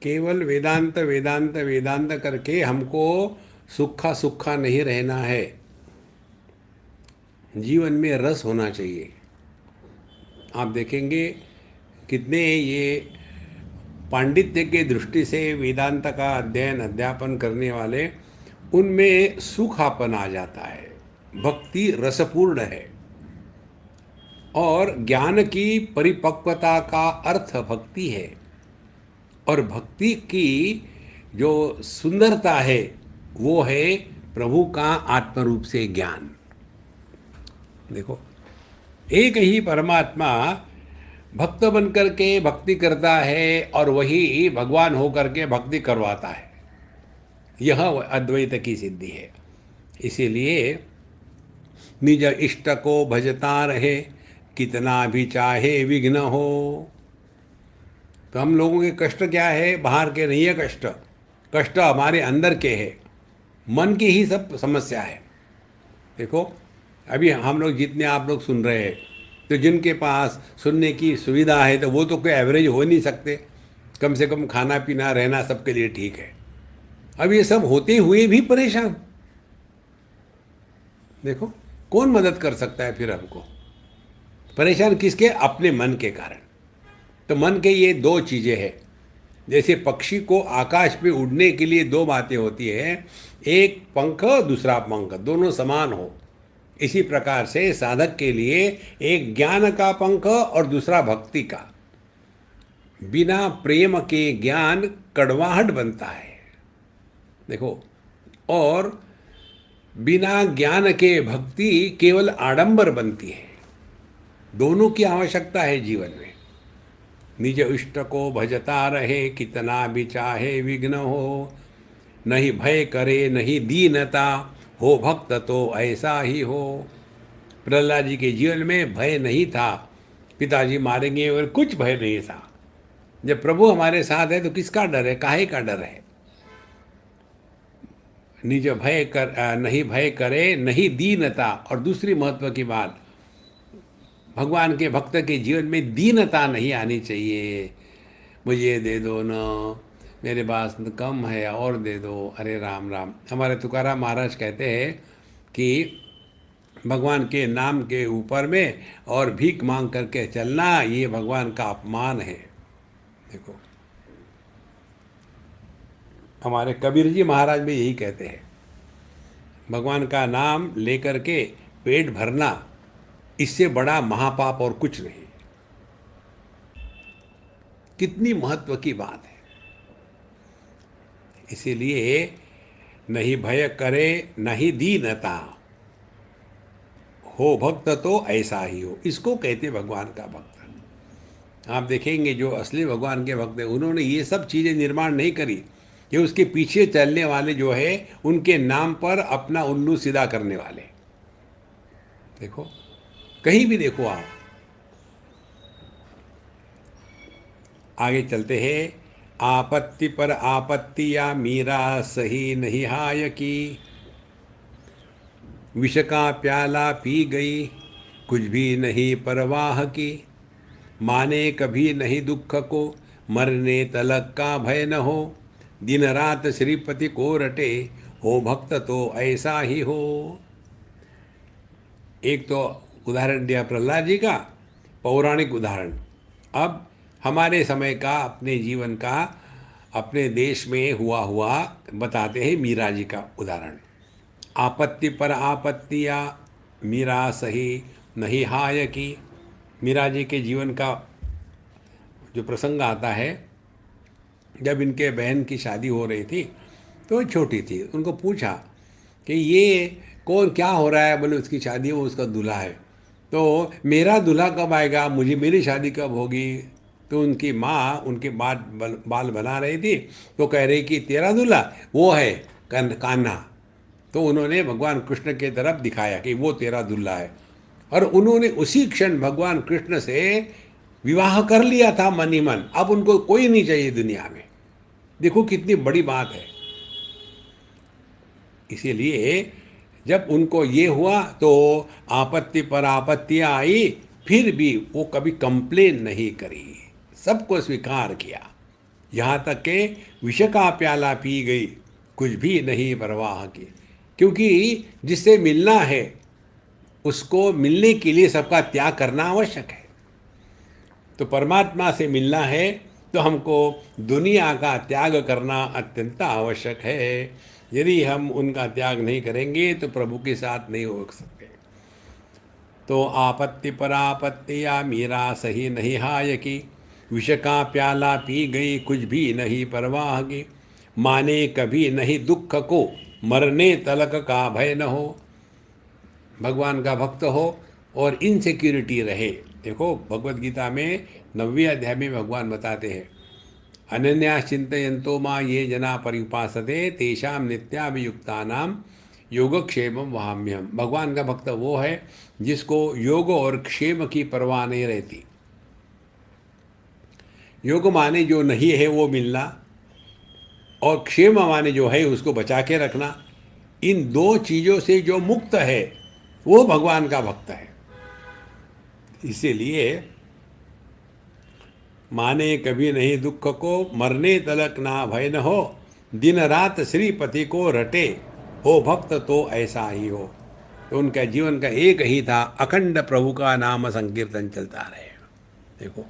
केवल वेदांत वेदांत वेदांत करके हमको सुखा सुखा नहीं रहना है। जीवन में रस होना चाहिए। आप देखेंगे कितने ये पांडित्य के दृष्टि से वेदांत का अध्ययन अध्यापन करने वाले, उनमें सुखापन आ जाता है। भक्ति रसपूर्ण है और ज्ञान की परिपक्वता का अर्थ भक्ति है। और भक्ति की जो सुंदरता है वो है प्रभु का आत्मरूप से ज्ञान। देखो, एक ही परमात्मा भक्त बनकर के भक्ति करता है और वही भगवान होकर के भक्ति करवाता है। यह अद्वैत की सिद्धि है। इसीलिए निज इष्ट को भजता रहे, कितना भी चाहे विघ्न हो। तो हम लोगों के कष्ट क्या है? बाहर के नहीं है कष्ट, कष्ट हमारे अंदर के है, मन की ही सब समस्या है। देखो, अभी हम लोग जितने आप लोग सुन रहे हैं, तो जिनके पास सुनने की सुविधा है तो वो तो कोई एवरेज हो नहीं सकते। कम से कम खाना पीना रहना सबके लिए ठीक है। अब ये सब होते हुए भी परेशान। देखो, कौन मदद कर सकता है फिर हमको? परेशान किसके? अपने मन के कारण। तो मन के ये दो चीज़ें हैं। जैसे पक्षी को आकाश में उड़ने के लिए दो बातें होती है, एक पंख दूसरा पंख, दोनों समान हो। इसी प्रकार से साधक के लिए एक ज्ञान का पंख और दूसरा भक्ति का। बिना प्रेम के ज्ञान कड़वाहट बनता है। देखो, और बिना ज्ञान के भक्ति केवल आडंबर बनती है। दोनों की आवश्यकता है जीवन में। निज इष्ट को भजता रहे, कितना भी चाहे विघ्न हो। नहीं भय करे नहीं दीनता, हो भक्त तो ऐसा ही हो। प्रहलाद जी के जीवन में भय नहीं था, पिताजी मारेंगे और कुछ भय नहीं था। जब प्रभु हमारे साथ है तो किसका डर है? काहे का डर है? निज भय कर नहीं भय करे नहीं दीनता। और दूसरी महत्व की बात, भगवान के भक्त के जीवन में दीनता नहीं आनी चाहिए। मुझे दे दो न, मेरे पास कम है और दे दो। अरे राम राम। हमारे तुकाराम महाराज कहते हैं कि भगवान के नाम के ऊपर में और भीख मांग करके चलना, ये भगवान का अपमान है। देखो, हमारे कबीर जी महाराज भी यही कहते हैं, भगवान का नाम लेकर के पेट भरना, इससे बड़ा महापाप और कुछ नहीं। कितनी महत्व की बात है। इसीलिए नहीं भय करे नहीं दीनता, हो भक्त तो ऐसा ही हो। इसको कहते भगवान का भक्त। आप देखेंगे जो असली भगवान के भक्त हैं, उन्होंने ये सब चीज़ें निर्माण नहीं करी। ये उसके पीछे चलने वाले जो है, उनके नाम पर अपना उल्लू सीधा करने वाले। देखो, कहीं भी देखो आप। आगे चलते हैं। आपत्ति पर आपत्तियाँ मीरा सही नहीं हाय की। विष का प्याला पी गई कुछ भी नहीं परवाह की। माने कभी नहीं दुख को मरने तलक का भय न हो। दिन रात श्रीपति को रटे हो भक्त तो ऐसा ही हो। एक तो उदाहरण दिया प्रहलाद जी का, पौराणिक उदाहरण। अब हमारे समय का, अपने जीवन का, अपने देश में हुआ बताते हैं मीरा जी का उदाहरण। आपत्ति पर आपत्तियाँ मीरा सही नहीं हाय की। मीरा जी के जीवन का जो प्रसंग आता है, जब इनके बहन की शादी हो रही थी तो छोटी थी, उनको पूछा कि ये कौन, क्या हो रहा है? बोले उसकी शादी है, वो उसका दूल्हा है। तो मेरा दूल्हा कब आएगा, मुझे मेरी शादी कब होगी? तो उनकी माँ उनके बाल बना रही थी, तो कह रही कि तेरा दूल्हा वो है कान्हा। तो उन्होंने भगवान कृष्ण के तरफ दिखाया कि वो तेरा दूल्हा है, और उन्होंने उसी क्षण भगवान कृष्ण से विवाह कर लिया था मन ही मन। अब उनको कोई नहीं चाहिए दुनिया में। देखो कितनी बड़ी बात है। इसीलिए जब उनको ये हुआ तो आपत्ति पर आपत्तियाँ आई, फिर भी वो कभी कंप्लेन नहीं करी, सबको स्वीकार किया। यहाँ तक के विष का प्याला पी गई, कुछ भी नहीं परवाह की। क्योंकि जिससे मिलना है उसको मिलने के लिए सबका त्याग करना आवश्यक है। तो परमात्मा से मिलना है तो हमको दुनिया का त्याग करना अत्यंत आवश्यक है। यदि हम उनका त्याग नहीं करेंगे तो प्रभु के साथ नहीं हो सकते। तो आपत्ति परापत्ति या मीरा सही नहीं हाय की, विष का प्याला पी गई, कुछ भी नहीं परवाह की। माने कभी नहीं दुख को, मरने तलक का भय न हो। भगवान का भक्त हो और इनसिक्योरिटी रहे। देखो भगवत गीता में 9वें अध्याय में भगवान बताते हैं, अनन्या चिंतयन्तो मां ये जना पर्युपासते तेषाम नित्याभियुक्तानाम योगक्षेमम वहाम्यहम्। भगवान का भक्त वो है जिसको योग और क्षेम की परवाह नहीं रहती। योग माने जो नहीं है वो मिलना, और क्षेम माने जो है उसको बचा के रखना। इन दो चीज़ों से जो मुक्त है वो भगवान का भक्त है। इसीलिए माने कभी नहीं दुख को, मरने तलक ना भय न हो। दिन रात श्रीपति को रटे, हो भक्त तो ऐसा ही हो। तो उनका जीवन का एक ही था, अखंड प्रभु का नाम संकीर्तन चलता रहे। देखो